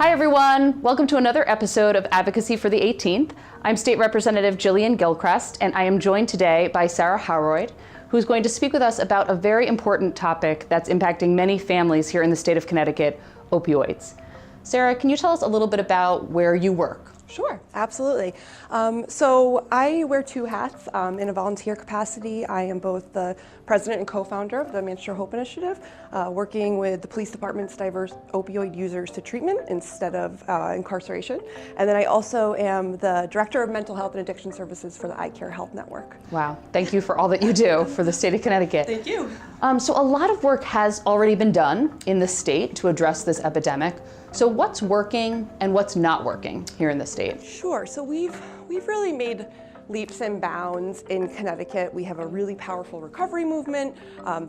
Hi everyone, welcome to another episode of Advocacy for the 18th. I'm State Representative Jillian Gilchrest, and I am joined today by Sarah Howroyd, who's going to speak with us about a very important topic that's impacting many families here in the state of Connecticut, opioids. Sarah, can you tell us a little bit about where you work? Sure, absolutely. So I wear two hats in a volunteer capacity. I am both the president and co-founder of the Manchester Hope Initiative, working with the police department's diverse opioid users to treatment instead of incarceration. And then I also am the director of mental health and addiction services for the Eye Care Health Network. Wow, thank you for all that you do for the state of Connecticut. Thank you. So a lot of work has already been done in the state to address this epidemic. So what's working and what's not working here in the state? Sure. So we've really made leaps and bounds in Connecticut. We have a really powerful recovery movement.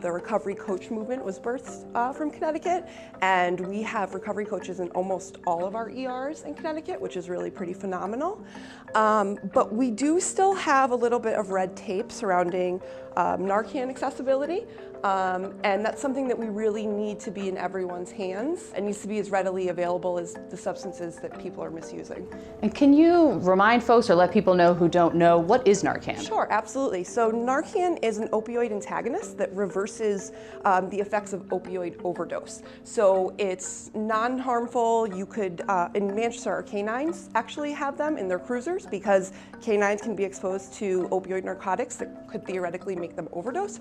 The recovery coach movement was birthed from Connecticut, and we have recovery coaches in almost all of our ERs in Connecticut, which is really pretty phenomenal. But we do still have a little bit of red tape surrounding Narcan accessibility. And that's something that we really need to be in everyone's hands. It needs to be as readily available as the substances that people are misusing. And can you remind folks or let people know who don't know, what is Narcan? Sure, absolutely. So Narcan is an opioid antagonist that reverses the effects of opioid overdose. So it's non-harmful. You could, in Manchester, our canines actually have them in their cruisers because canines can be exposed to opioid narcotics that could theoretically make them overdose.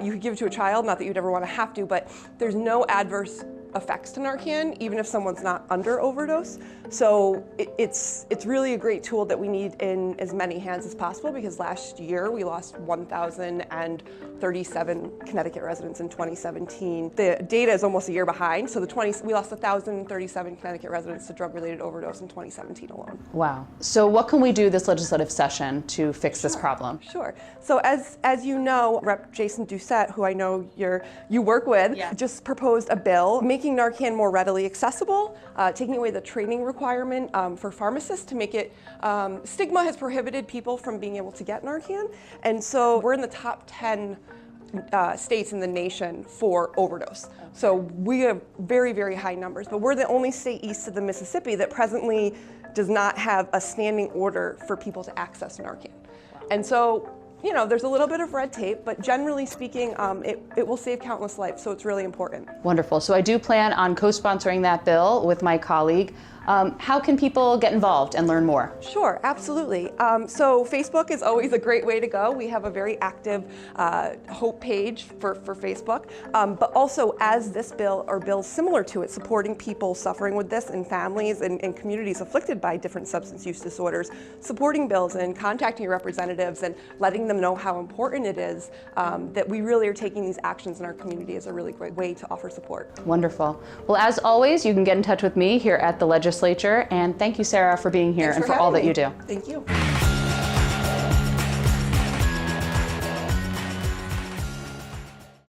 You could give it to a child, not that you'd ever want to have to, but there's no adverse effects to Narcan, even if someone's not under overdose. So it's really a great tool that we need in as many hands as possible, because last year we lost 1,037 Connecticut residents in 2017. The data is almost a year behind, so we lost 1,037 Connecticut residents to drug-related overdose in 2017 alone. Wow. So what can we do this legislative session to fix this problem? Sure. So as you know, Rep. Jason Doucette, who I know you work with, just proposed a bill making Narcan more readily accessible, taking away the training requirement for pharmacists to make it, stigma has prohibited people from being able to get Narcan, and so we're in the top 10 states in the nation for overdose. Okay. So we have very, very high numbers, but we're the only state east of the Mississippi that presently does not have a standing order for people to access Narcan. Wow. And so, you know, there's a little bit of red tape, but generally speaking, it will save countless lives, so it's really important. Wonderful. So I do plan on co-sponsoring that bill with my colleague. How can people get involved and learn more? Sure, absolutely. So Facebook is always a great way to go. We have a very active Hope page for Facebook, but also as this bill or bills similar to it, supporting people suffering with this and families and communities afflicted by different substance use disorders, supporting bills and contacting your representatives and letting them know how important it is that we really are taking these actions in our community is a really great way to offer support. Wonderful. Well, as always, you can get in touch with me here at the legislature, and thank you, Sarah, for being here and for all that you do. Thank you.